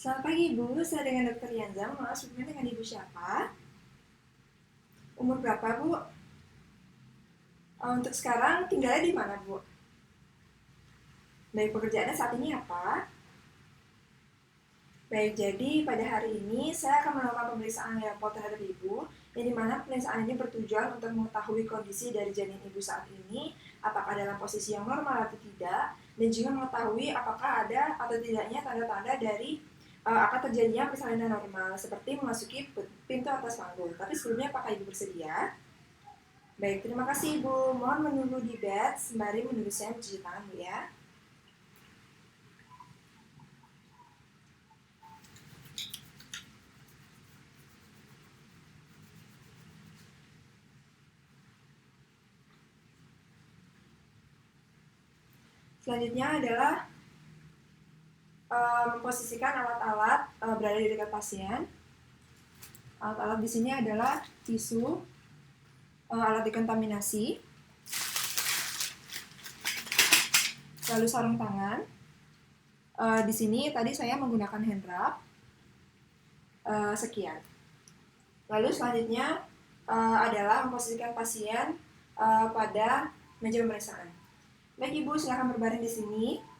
Selamat pagi Ibu, saya dengan Dr. Yanza. Maaf, sebelumnya dengan Ibu siapa? Umur berapa Bu? Untuk sekarang tinggalnya di mana Bu? Baik, pekerjaannya saat ini apa? Baik, jadi pada hari ini saya akan melakukan pemeriksaan Leopold terhadap Ibu, yang dimana pemeriksaan ini bertujuan untuk mengetahui kondisi dari janin Ibu saat ini, apakah dalam posisi yang normal atau tidak, dan juga mengetahui apakah ada atau tidaknya tanda-tanda dari akan terjadinya persalinan normal, seperti memasuki pintu atas panggul. Tapi sebelumnya, apakah Ibu bersedia? Baik, terima kasih Ibu. Mohon menunggu di bed sembari menunggu saya mencuci tangan Bu ya. Selanjutnya adalah memposisikan alat-alat berada di dekat pasien. Alat-alat di sini adalah tisu, alat dekontaminasi, lalu sarung tangan. Di sini tadi saya menggunakan hand wrap. Sekian. Lalu selanjutnya adalah memposisikan pasien pada meja pemeriksaan. Baik Ibu, silakan berbaring di sini.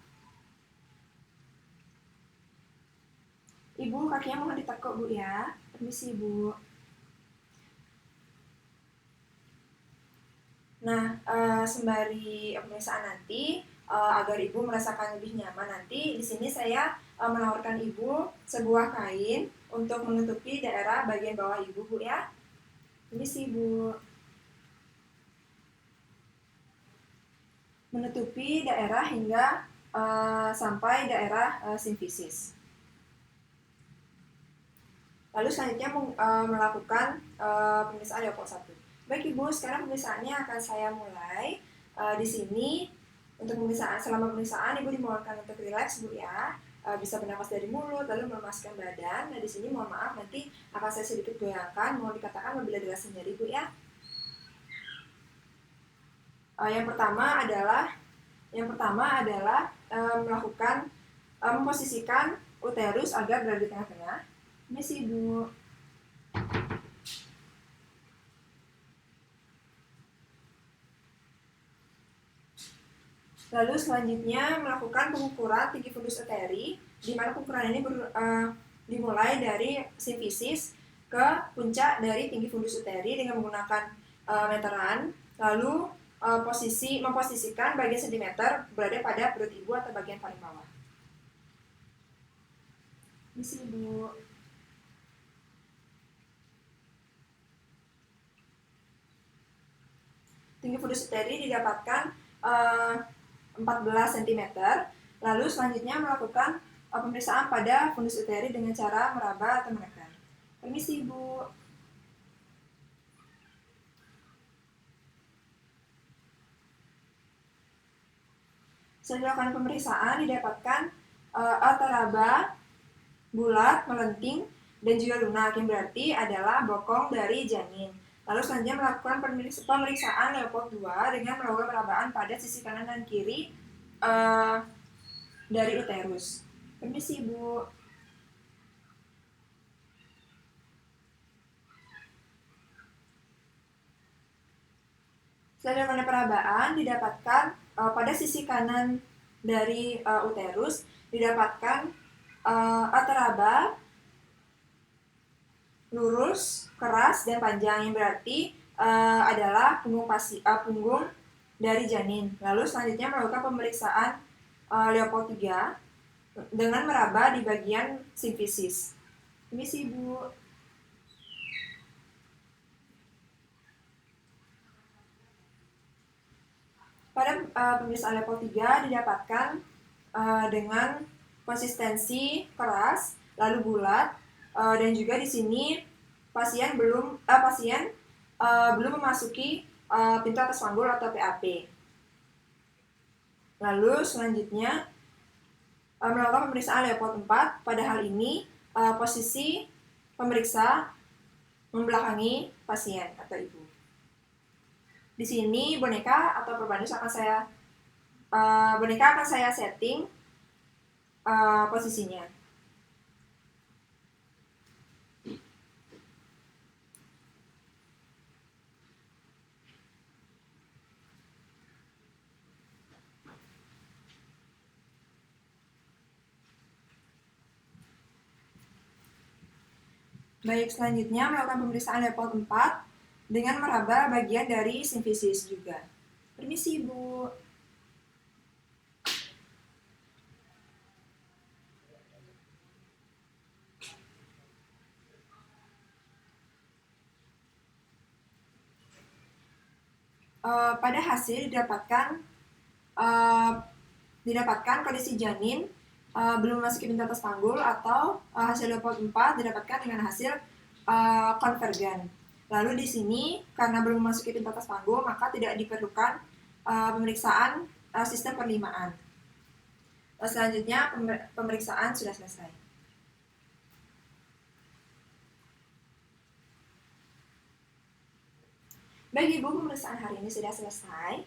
Ibu, kakinya mohon ditekuk Bu ya. Permisi Bu. Nah, sembari pemeriksaan nanti, agar Ibu merasakan lebih nyaman nanti, di sini saya menawarkan Ibu sebuah kain untuk menutupi daerah bagian bawah Ibu, Bu ya. Permisi Bu. Menutupi daerah hingga sampai daerah simfisis. Lalu selanjutnya melakukan pemeriksaan Leopold 1. Baik Ibu, sekarang pemeriksaannya akan saya mulai. Di sini untuk pemeriksaan, selama pemeriksaan Ibu dimohonkan untuk rileks Bu ya. Bisa bernapas dari mulut, lalu melemaskan badan. Nah di sini mohon maaf nanti akan saya sedikit goyangkan, mohon dikatakan apabila dirasa nyeri Bu ya. Yang pertama adalah melakukan memposisikan uterus agar berada di tengah-tengah. Permisi Bu. Lalu selanjutnya melakukan pengukuran tinggi fundus uteri, di mana pengukuran ini dimulai dari simfisis ke puncak dari tinggi fundus uteri dengan menggunakan meteran. Lalu memposisikan bagian sentimeter berada pada perut Ibu atau bagian paling bawah. Ini sih Bu. Tinggi fundus uteri didapatkan 14 cm. Lalu selanjutnya melakukan pemeriksaan pada fundus uteri dengan cara meraba atau menekan. Permisi Bu. Setelah dilakukan pemeriksaan didapatkan teraba, bulat, melenting, dan juga lunak, yang berarti adalah bokong dari janin. Lalu selanjutnya melakukan pemeriksaan Leopold 2 dengan melakukan perabaan pada sisi kanan dan kiri dari uterus. Permisi Bu. Setelah dilakukan perabaan didapatkan pada sisi kanan dari uterus didapatkan teraba, lurus, keras, dan panjang, yang berarti adalah punggung dari janin. Lalu selanjutnya melakukan pemeriksaan Leopold 3 dengan meraba di bagian simfisis. Permisi Bu. Pada pemeriksaan Leopold 3 didapatkan dengan konsistensi keras, lalu bulat, dan juga di sini pasien belum memasuki pintu atas panggul atau PAP. Lalu selanjutnya melakukan pemeriksaan Leopold 4. Pada hal ini posisi pemeriksa membelakangi pasien atau ibu. Di sini boneka atau perbandus akan saya setting posisinya. Baik, selanjutnya melakukan pemeriksaan level 4 dengan meraba bagian dari simfisis juga. Permisi, Ibu. Pada hasil didapatkan kondisi janin belum memasuki pintu atas panggul atau hasil level 4 didapatkan dengan hasil konvergen. Lalu di sini karena belum memasuki pintu atas panggul maka tidak diperlukan pemeriksaan sistem penerimaan. Selanjutnya pemeriksaan sudah selesai. Baik Ibu, pemeriksaan hari ini sudah selesai.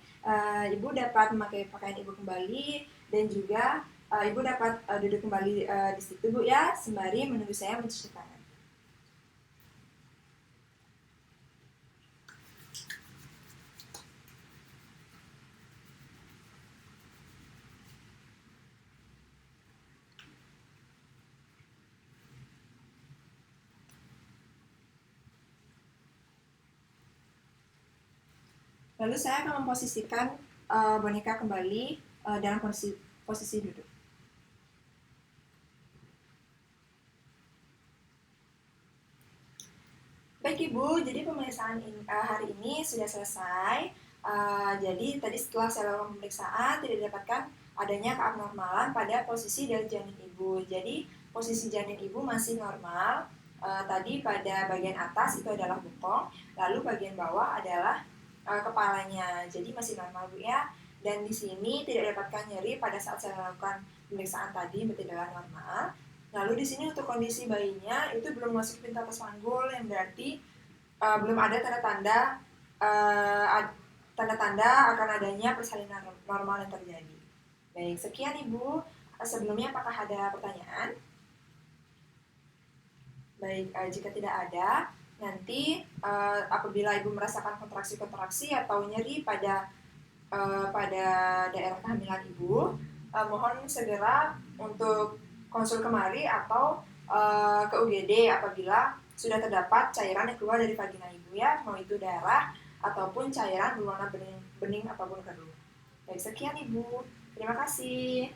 Ibu dapat memakai pakaian Ibu kembali dan juga Ibu dapat duduk kembali di situ Bu ya, sembari menunggu saya mencuci tangan. Lalu saya akan memposisikan boneka kembali dalam posisi duduk. Baik Ibu, jadi pemeriksaan hari ini sudah selesai. Jadi tadi setelah saya lakukan pemeriksaan tidak didapatkan adanya keabnormalan pada posisi dari janin Ibu. Jadi posisi janin Ibu masih normal. Tadi pada bagian atas itu adalah bokong, lalu bagian bawah adalah kepalanya. Jadi masih normal Bu ya. Dan di sini tidak dapatkan nyeri pada saat saya lakukan pemeriksaan tadi, berarti adalah normal. Lalu di sini untuk kondisi bayinya itu belum masuk pintu atas panggul, yang berarti belum ada tanda-tanda akan adanya persalinan normal yang terjadi. Baik, sekian Ibu. Sebelumnya apakah ada pertanyaan? Baik, jika tidak ada, nanti apabila Ibu merasakan kontraksi-kontraksi atau nyeri pada daerah kehamilan Ibu, mohon segera untuk konsul kemari atau ke UGD apabila sudah terdapat cairan yang keluar dari vagina Ibu ya, mau itu darah ataupun cairan berwarna bening ataupun keruh. Baik, sekian Ibu. Terima kasih.